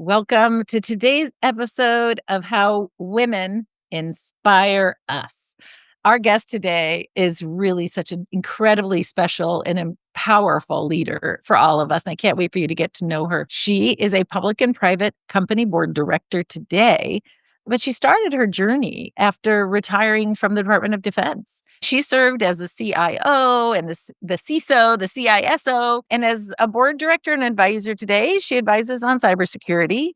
Welcome to today's episode of How Women Inspire Us. Our guest today is really such an incredibly special and powerful leader for all of us. And I can't wait for you to get to know her. She is a public and private company board director today, but she started her journey after retiring from the Department of Defense. She served as the CIO and the CISO, the CISO, and as a board director and advisor today, she advises on cybersecurity,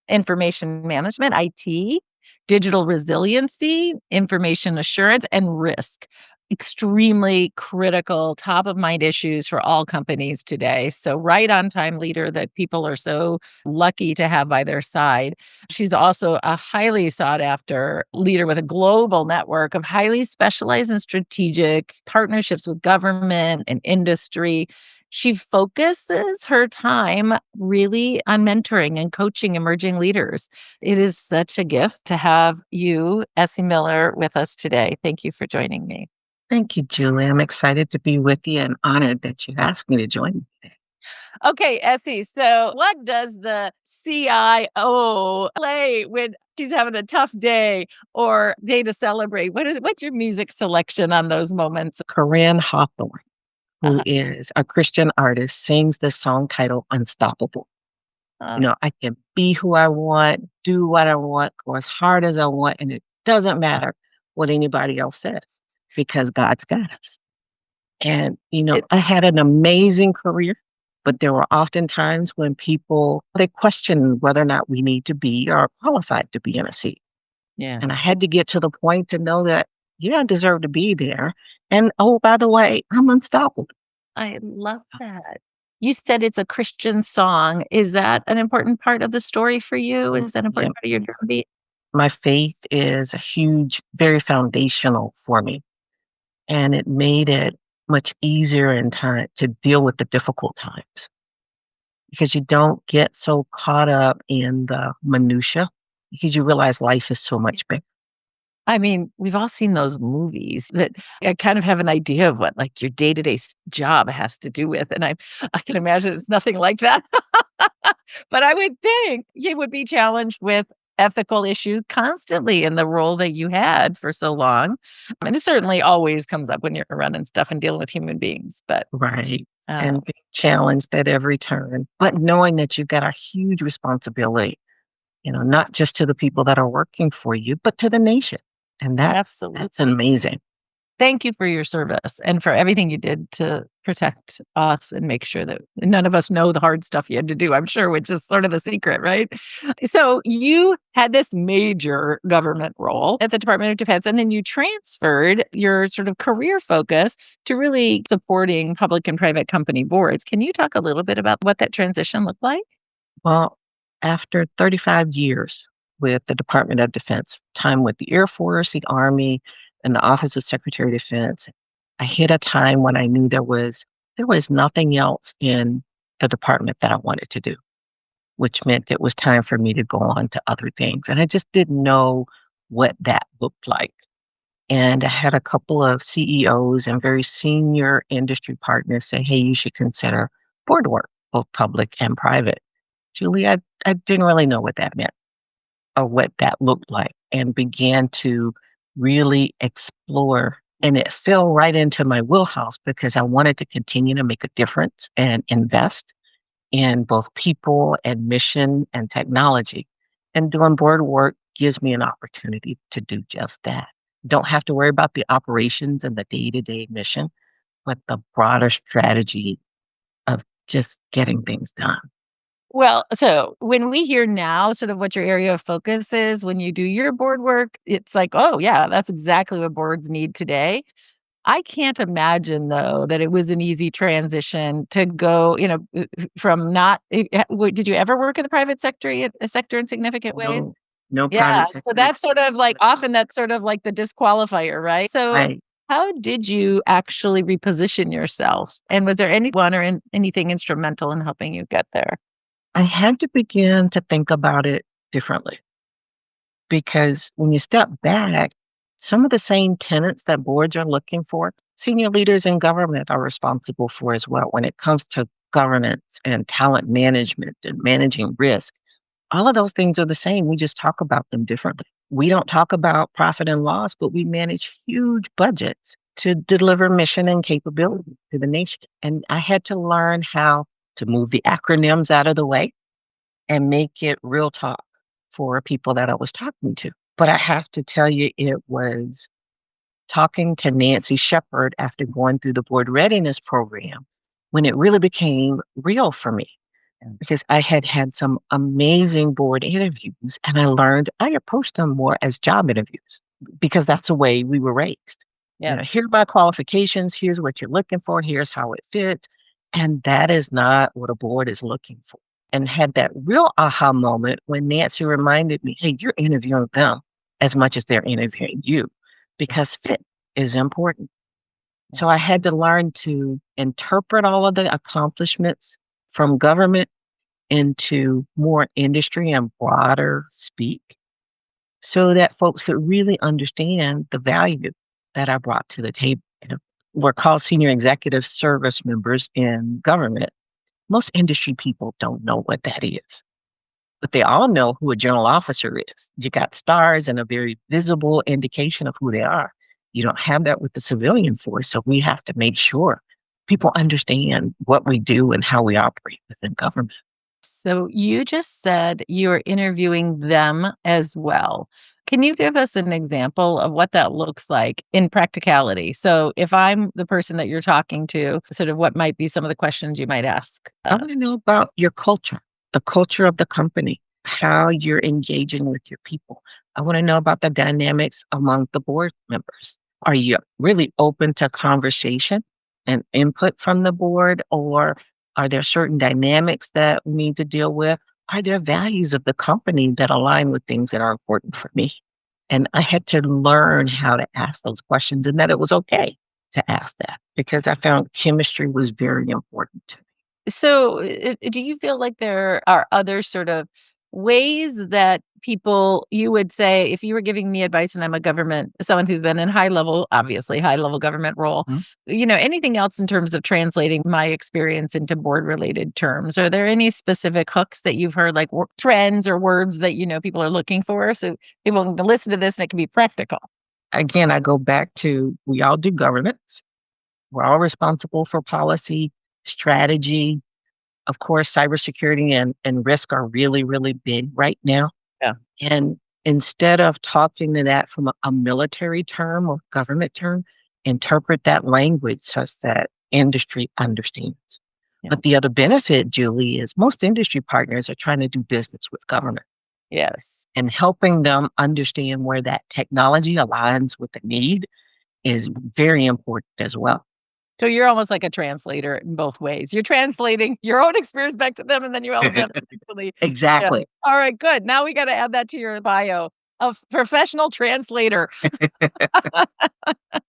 information management, IT, digital resiliency, information assurance, and risk. Extremely critical, top of mind issues for all companies today. So, right on time leader that people are so lucky to have by their side. She's also a highly sought after leader with a global network of highly specialized and strategic partnerships with government and industry. She focuses her time really on mentoring and coaching emerging leaders. It is such a gift to have you, Essye Miller, with us today. Thank you for joining me. Thank you, Julie. I'm excited to be with you and honored that you asked me to join you today. Okay, Essye, so what does the CIO play when she's having a tough day or day to celebrate? What's your music selection on those moments? Corinne Hawthorne, who Uh, is a Christian artist, sings the song titled Unstoppable. uh, I can be who I want, do what I want, go as hard as I want, and it doesn't matter what anybody else says because God's got us. And, it, I had an amazing career, but there were often times when they question whether or not we need to be or qualified to be in a seat. yeah. And I had to get to the point to know that, yeah, I deserve to be there. And oh, by the way, I'm unstoppable. I love that. You said it's a Christian song. Is that an important part of the story for you? Is that an Yeah, important part of your journey? my faith is a huge, very foundational for me. And it made it much easier in time to deal with the difficult times because you don't get so caught up in the minutia because you realize life is so much bigger. I mean, we've all seen those movies that I kind of have an idea of what like your day-to-day job has to do with. And I can imagine it's nothing like that. But I would think you would be challenged with ethical issues constantly in the role that you had for so long. And it certainly always comes up when you're running stuff and dealing with human beings. But Right. uh, And being challenged at every turn, but knowing that you've got a huge responsibility, not just to the people that are working for you, but to the nation. And absolutely. that's amazing. Thank you for your service and for everything you did to protect us and make sure that none of us know the hard stuff you had to do, I'm sure, which is sort of the secret, right? So you had this major government role at the Department of Defense, and then you transferred your sort of career focus to really supporting public and private company boards. Can you talk a little bit about what that transition looked like? Well, after 35 years with the Department of Defense, time with the Air Force, the Army, and the Office of Secretary of Defense, I hit a time when I knew there was nothing else in the department that I wanted to do, which meant it was time for me to go on to other things. And I just didn't know what that looked like. And I had a couple of CEOs and very senior industry partners say, hey, you should consider board work, both public and private. Julie, I didn't really know what that meant or what that looked like and began to really explore. And it fell right into my wheelhouse because I wanted to continue to make a difference and invest in both people and mission and technology. And doing board work gives me an opportunity to do just that. Don't have to worry about the operations and the day-to-day mission, but the broader strategy of just getting things done. Well, so when we hear now sort of what your area of focus is when you do your board work, it's like, oh, yeah, that's exactly what boards need today. I can't imagine, though, that it was an easy transition to go, from not. Did you ever work in the private sector in significant ways? No, no Yeah. private So sector that's sort of like experience. often that's sort of like the disqualifier, right? So Right. how did you actually reposition yourself? And was there anyone or anything instrumental in helping you get there? I had to begin to think about it differently because when you step back, some of the same tenets that boards are looking for, senior leaders in government are responsible for as well when it comes to governance and talent management and managing risk. All of those things are the same. We just talk about them differently. We don't talk about profit and loss, but we manage huge budgets to deliver mission and capability to the nation. And I had to learn how to move the acronyms out of the way and make it real talk for people that I was talking to. But I have to tell you, it was talking to Nancy Shepard after going through the board readiness program when it really became real for me because I had had some amazing board interviews and I learned I approached them more as job interviews because that's the way we were raised. Yeah. Here are my qualifications, here's what you're looking for, here's how it fits. And that is not what a board is looking for. And had that real aha moment when Nancy reminded me, hey, you're interviewing them as much as they're interviewing you because fit is important. So I had to learn to interpret all of the accomplishments from government into more industry and broader speak so that folks could really understand the value that I brought to the table. We're called senior executive service members in government. Most industry people don't know what that is, but they all know who a general officer is. You got stars and a very visible indication of who they are. You don't have that with the civilian force, so we have to make sure people understand what we do and how we operate within government. So you just said you're interviewing them as well. Can you give us an example of what that looks like in practicality? So if I'm the person that you're talking to, sort of what might be some of the questions you might ask? I want to know about your culture, the culture of the company, how you're engaging with your people. I want to know about the dynamics among the board members. Are you really open to conversation and input from the board, or are there certain dynamics that we need to deal with? Are there values of the company that align with things that are important for me? And I had to learn how to ask those questions and that it was okay to ask that because I found chemistry was very important to me. So, do you feel like there are other sort of ways that people you would say, if you were giving me advice and I'm a government, someone who's been in high level, obviously high level government role, Mhm. anything else in terms of translating my experience into board related terms? Are there any specific hooks that you've heard, like trends or words that, people are looking for? So people can listen to this and it can be practical. Again, I go back to we all do governance. We're all responsible for policy, strategy. Of course, cybersecurity and risk are really, really big right now. Yeah. And instead of talking to that from a military term or government term, interpret that language such that industry understands. Yeah. But the other benefit, Julie, is most industry partners are trying to do business with government Yes. and helping them understand where that technology aligns with the need is very important as well. So you're almost like a translator in both ways. You're translating your own experience back to them, and then you help them actually. Yeah. Exactly. All right, good. Now we gotta add that to your bio of professional translator.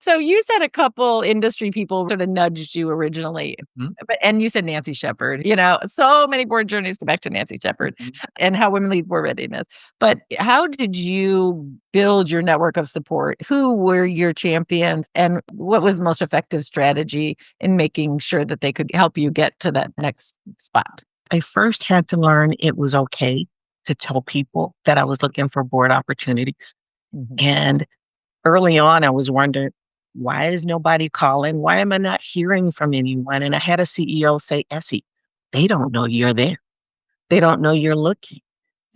So you said a couple industry people sort of nudged you originally, Mhm, and you said Nancy Shepard. So many board journeys go back to Nancy Shepard mhm. and how women lead board readiness. But how did you build your network of support? Who were your champions, and what was the most effective strategy in making sure that they could help you get to that next spot? I first had to learn it was okay to tell people that I was looking for board opportunities. Mhm. And early on, I was wondering, why is nobody calling? Why am I not hearing from anyone? And I had a CEO say, Essye, they don't know you're there. They don't know you're looking.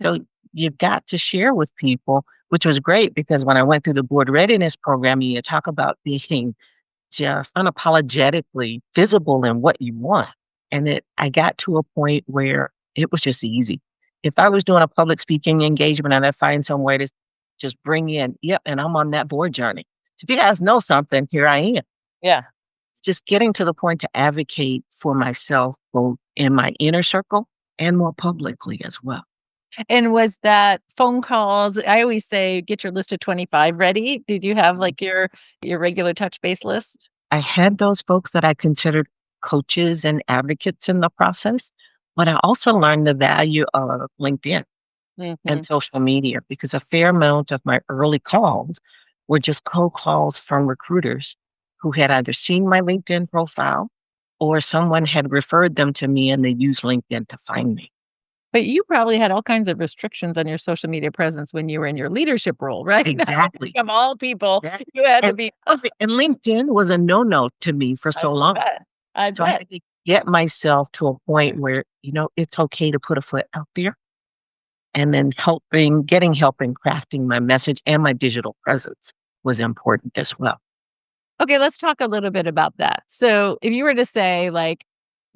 So you've got to share with people, which was great because when I went through the board readiness program, you talk about being just unapologetically visible in what you want. And I got to a point where it was just easy. If I was doing a public speaking engagement and I find some way to just bring in, yep, and I'm on that board journey. So if you guys know something, here I am. Yeah. Just getting to the point to advocate for myself, both in my inner circle and more publicly as well. And was that phone calls? I always say, get your list of 25 ready. Did you have like your regular touch base list? I had those folks that I considered coaches and advocates in the process, but I also learned the value of LinkedIn Mhm. and social media because a fair amount of my early calls were just cold calls from recruiters who had either seen my LinkedIn profile or someone had referred them to me and they used LinkedIn to find me. But you probably had all kinds of restrictions on your social media presence when you were in your leadership role, right? Exactly. Of all people, That you had to and be and LinkedIn was a no-no to me for I so long. bet. I So I bet. had to get myself to a point where, it's okay to put a foot out there, and then getting help in crafting my message and my digital presence was important as well. Okay, let's talk a little bit about that. So, if you were to say, like,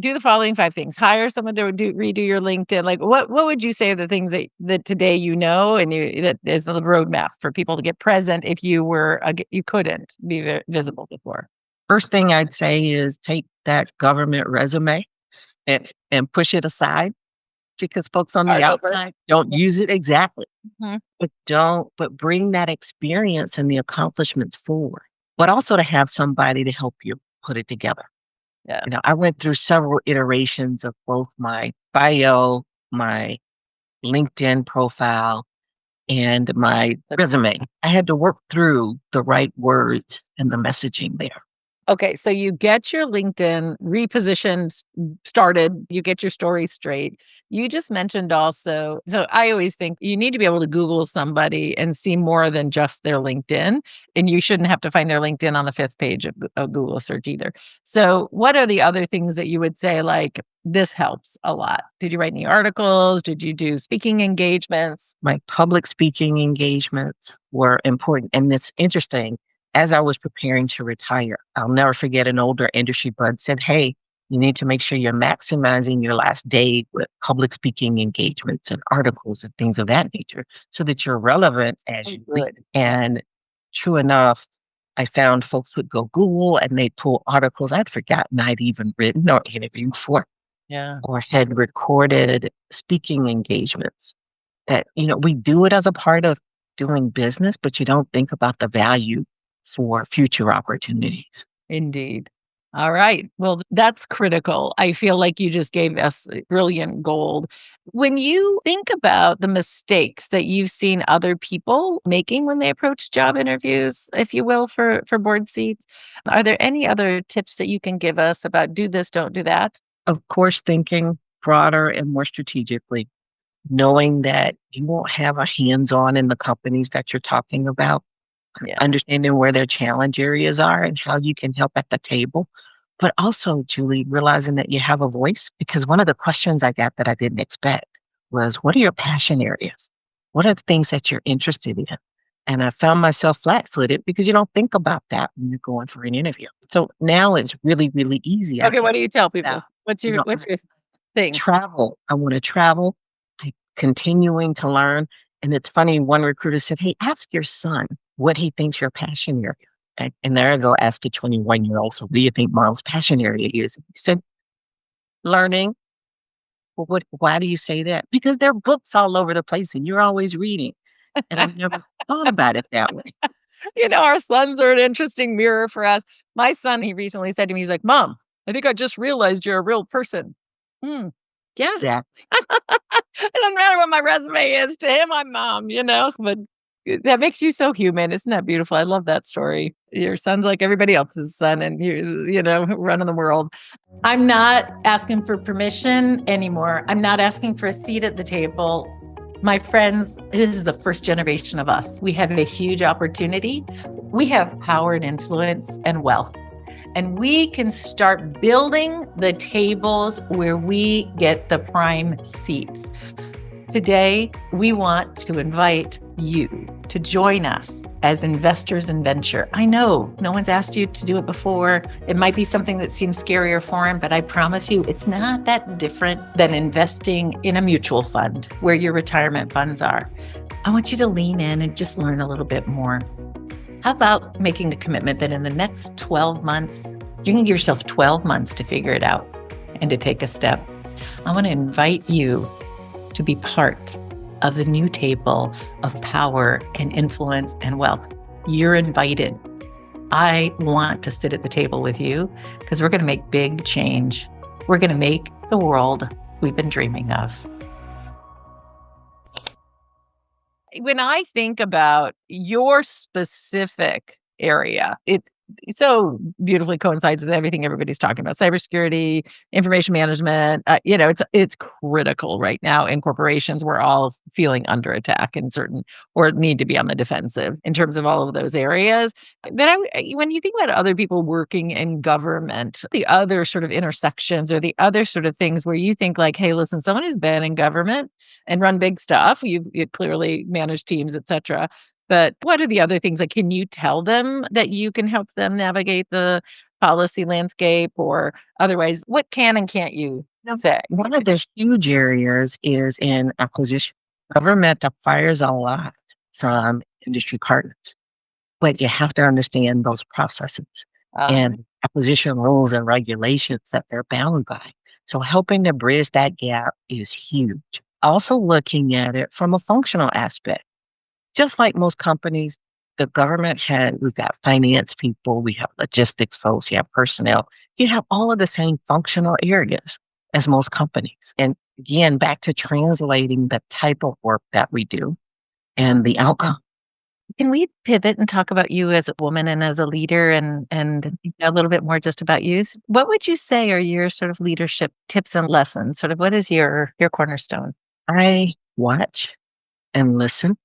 do the following 5 things, hire someone to redo your LinkedIn, like, what would you say are the things that today and that is the roadmap for people to get present if you couldn't be visible before? First thing I'd say is take that government resume and push it aside because folks on the Start over. outside don't use it exactly. Mhm. But bring that experience and the accomplishments forward, but also to have somebody to help you put it together. Yeah. I went through several iterations of both my bio, my LinkedIn profile, and my resume. I had to work through the right words and the messaging there. Okay, so you get your LinkedIn repositioned, started, you get your story straight. You just mentioned also, so I always think you need to be able to Google somebody and see more than just their LinkedIn, and you shouldn't have to find their LinkedIn on the 5th page of Google search either. So, what are the other things that you would say, like, this helps a lot? Did you write any articles? Did you do speaking engagements? My public speaking engagements were important. And it's interesting, as I was preparing to retire, I'll never forget an older industry bud said, "Hey, you need to make sure you're maximizing your last day with public speaking engagements and articles and things of that nature so that you're relevant as Oh, you leave." good. Yeah. And true enough, I found folks would go Google and they'd pull articles I'd forgotten I'd even written or interviewed for Yeah. or had recorded speaking engagements that, we do it as a part of doing business, but you don't think about the value for future opportunities. Indeed. All right. Well, that's critical. I feel like you just gave us brilliant gold. When you think about the mistakes that you've seen other people making when they approach job interviews, if you will, for board seats, are there any other tips that you can give us about do this, don't do that? Of course, thinking broader and more strategically, knowing that you won't have a hands-on in the companies that you're talking about, Yeah. understanding where their challenge areas are and how you can help at the table. But also, Julie, realizing that you have a voice, because one of the questions I got that I didn't expect was, what are your passion areas? What are the things that you're interested in? And I found myself flat footed because you don't think about that when you're going for an interview. So now it's really, really easy. I Okay. can What do you tell people? now, What's you your know, what's your thing? travel. I want to travel. I continuing to learn. And it's funny, one recruiter said, "Hey, ask your son what he thinks your passion area." And there I go, ask a 21-year-old, "So what do you think mom's passion area is?" He said, "Learning." Well, why do you say that? Because there are books all over the place and you're always reading. And I've never thought about it that way. Our sons are an interesting mirror for us. My son, he recently said to me, he's like, Mom, I think I just realized you're a real person. Hmm. Yeah. Exactly. It doesn't matter what my resume is. To him, I'm mom. But that makes you so human. Isn't that beautiful? I love that story. Your son's like everybody else's son, and you running the world. I'm not asking for permission anymore. I'm not asking for a seat at the table. My friends, this is the first generation of us. We have a huge opportunity. We have power and influence and wealth. And we can start building the tables where we get the prime seats. Today, we want to invite you to join us as investors in venture. I know no one's asked you to do it before. It might be something that seems scary or foreign, but I promise you it's not that different than investing in a mutual fund where your retirement funds are. I want you to lean in and just learn a little bit more. How about making a commitment that in the next 12 months, you can give yourself 12 months to figure it out and to take a step? I want to invite you to be part of the new table of power and influence and wealth. You're invited. I want to sit at the table with you because we're going to make big change. We're going to make the world we've been dreaming of. When I think about your specific area, so beautifully coincides with everything everybody's talking about. Cybersecurity, information management, it's critical right now in corporations. We're all feeling under attack in certain or need to be on the defensive in terms of all of those areas. But when you think about other people working in government, the other sort of intersections or the other sort of things where you think like, hey, listen, someone who's been in government and run big stuff, you clearly manage teams, et cetera. But what are the other things? Like, can you tell them that you can help them navigate the policy landscape or otherwise, what can and can't you say? One of the huge areas is in acquisition. Government acquires a lot from industry partners, but you have to understand those processes Uh, and acquisition rules and regulations that they're bound by. So helping to bridge that gap is huge. Also looking at it from a functional aspect. Just like most companies, the government we've got finance people, we have logistics folks, you have personnel, you have all of the same functional areas as most companies. And again, back to translating the type of work that we do and the outcome. can we pivot and talk about you as a woman and as a leader and a little bit more just about you? What would you say are your sort of leadership tips and lessons? Sort of what is your cornerstone? I watch and listen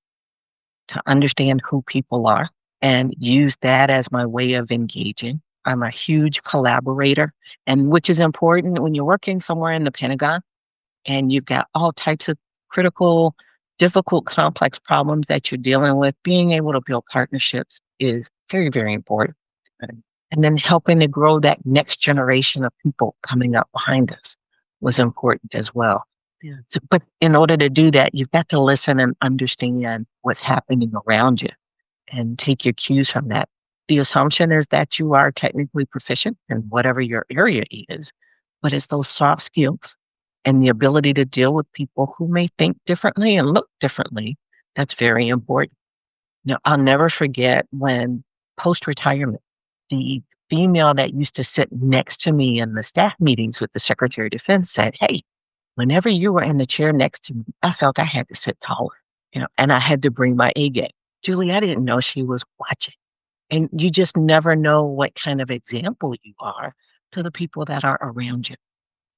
to understand who people are and use that as my way of engaging. I'm a huge collaborator, and which is important when you're working somewhere in the Pentagon and you've got all types of critical, difficult, complex problems that you're dealing with. Being able to build partnerships is very, very important. And then helping to grow that next generation of people coming up behind us was important as well. Yeah. So, but in order to do that, you've got to listen and understand what's happening around you and take your cues from that. The assumption is that you are technically proficient in whatever your area is, but it's those soft skills and the ability to deal with people who may think differently and look differently. That's very important. I'll never forget when post retirement, the female that used to sit next to me in the staff meetings with the Secretary of Defense said, "Hey, whenever you were in the chair next to me, I felt I had to sit taller, and I had to bring my A game." Julie, I didn't know she was watching. And you just never know what kind of example you are to the people that are around you.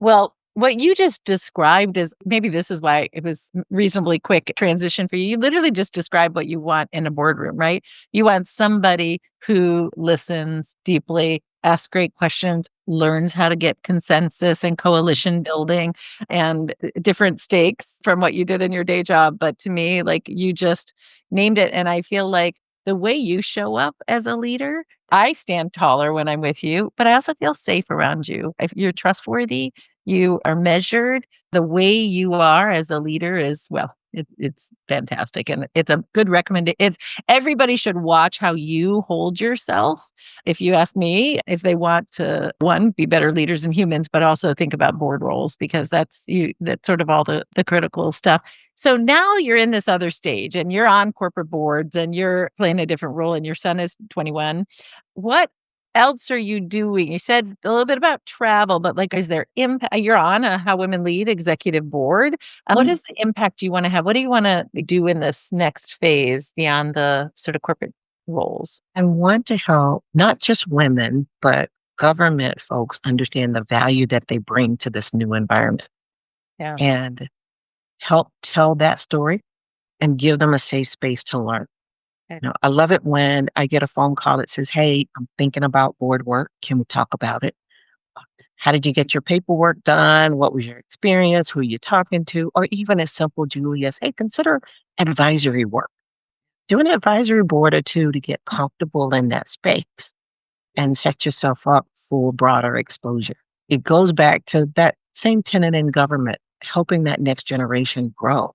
Well, what you just described is maybe this is why it was reasonably quick transition for you. You literally just described what you want in a boardroom, right? You want somebody who listens deeply, asks great questions, learns how to get consensus and coalition building and different stakes from what you did in your day job. But to me, like you just named it. And I feel like the way you show up as a leader, I stand taller when I'm with you, but I also feel safe around you. If you're trustworthy, you are measured. The way you are as a leader is, well, it's fantastic. And it's a good recommendation. It's everybody should watch how you hold yourself. If you ask me, if they want to, one, be better leaders and humans, but also think about board roles because that's sort of all the critical stuff. So now you're in this other stage and you're on corporate boards and you're playing a different role and your son is 21. What else are you doing? You said a little bit about travel, but like, is there impact? You're on a How Women Lead executive board. What is the impact you want to have? What do you want to do in this next phase beyond the sort of corporate roles? I want to help not just women, but government folks understand the value that they bring to this new environment Yeah. and help tell that story and give them a safe space to learn. Okay. I love it when I get a phone call that says, "Hey, I'm thinking about board work. Can we talk about it? How did you get your paperwork done? What was your experience? Who are you talking to?" Or even as simple, Julie, as, "Hey, consider advisory work. Do an advisory board or two to get comfortable in that space and set yourself up for broader exposure." It goes back to that same tenet in government, helping that next generation grow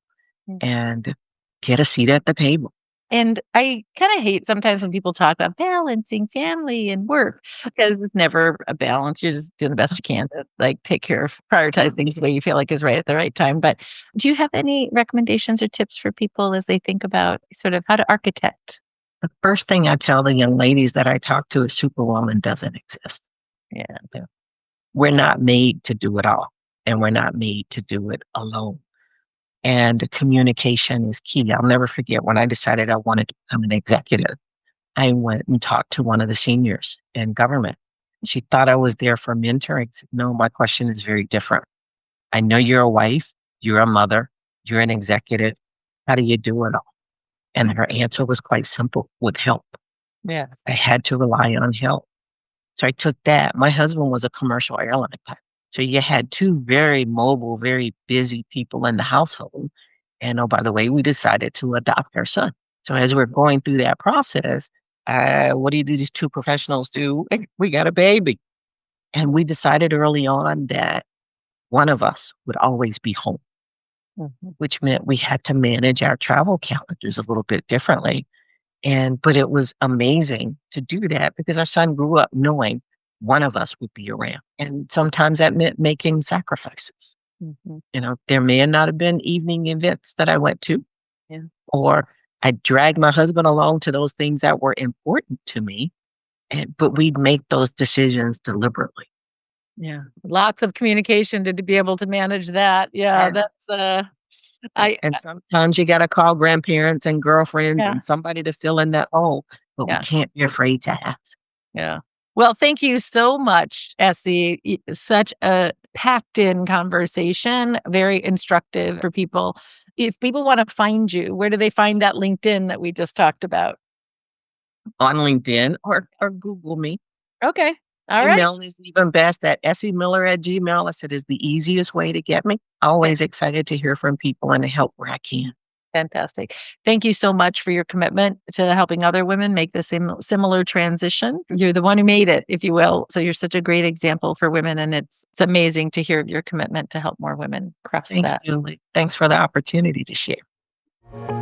and get a seat at the table. And I kind of hate sometimes when people talk about balancing family and work because it's never a balance. You're just doing the best you can to like take care of prioritize things the way you feel like is right at the right time. But do you have any recommendations or tips for people as they think about sort of how to architect? The first thing I tell the young ladies that I talk to is Superwoman doesn't exist. Yeah. Yeah. We're not made to do it all, and we're not made to do it alone. And communication is key. I'll never forget when I decided I wanted to become an executive. I went and talked to one of the seniors in government. She thought I was there for mentoring. I said, no, my question is very different. I know you're a wife, you're a mother, you're an executive. How do you do it all? And her answer was quite simple: with help. Yeah. I had to rely on help. So I took that. My husband was a commercial airline pilot. So you had two very mobile, very busy people in the household. And oh, by the way, we decided to adopt our son. So as we're going through that process, what do these two professionals do? We got a baby. And we decided early on that one of us would always be home, Mhm. which meant we had to manage our travel calendars a little bit differently. But it was amazing to do that because our son grew up knowing one of us would be around. And sometimes that meant making sacrifices. Mhm. There may not have been evening events that I went to, Yeah. or I dragged my husband along to those things that were important to me. But we'd make those decisions deliberately. Yeah. Lots of communication to be able to manage that. Yeah, Yeah. that's, I And sometimes you got to call grandparents and girlfriends yeah, and somebody to fill in that hole, but we yeah, can't be afraid to ask. yeah. Well, thank you so much, Essye. Such a packed in conversation, very instructive for people. If people wanna find you, where do they find that LinkedIn that we just talked about? On LinkedIn or Google me. Okay. All right. Email is even best. That SEMiller@gmail, I said, is the easiest way to get me. Always excited to hear from people and to help where I can. Fantastic. Thank you so much for your commitment to helping other women make the same similar transition. You're the one who made it, if you will. So you're such a great example for women, and it's amazing to hear your commitment to help more women cross Thanks, that. Julie. Thanks for the opportunity to share.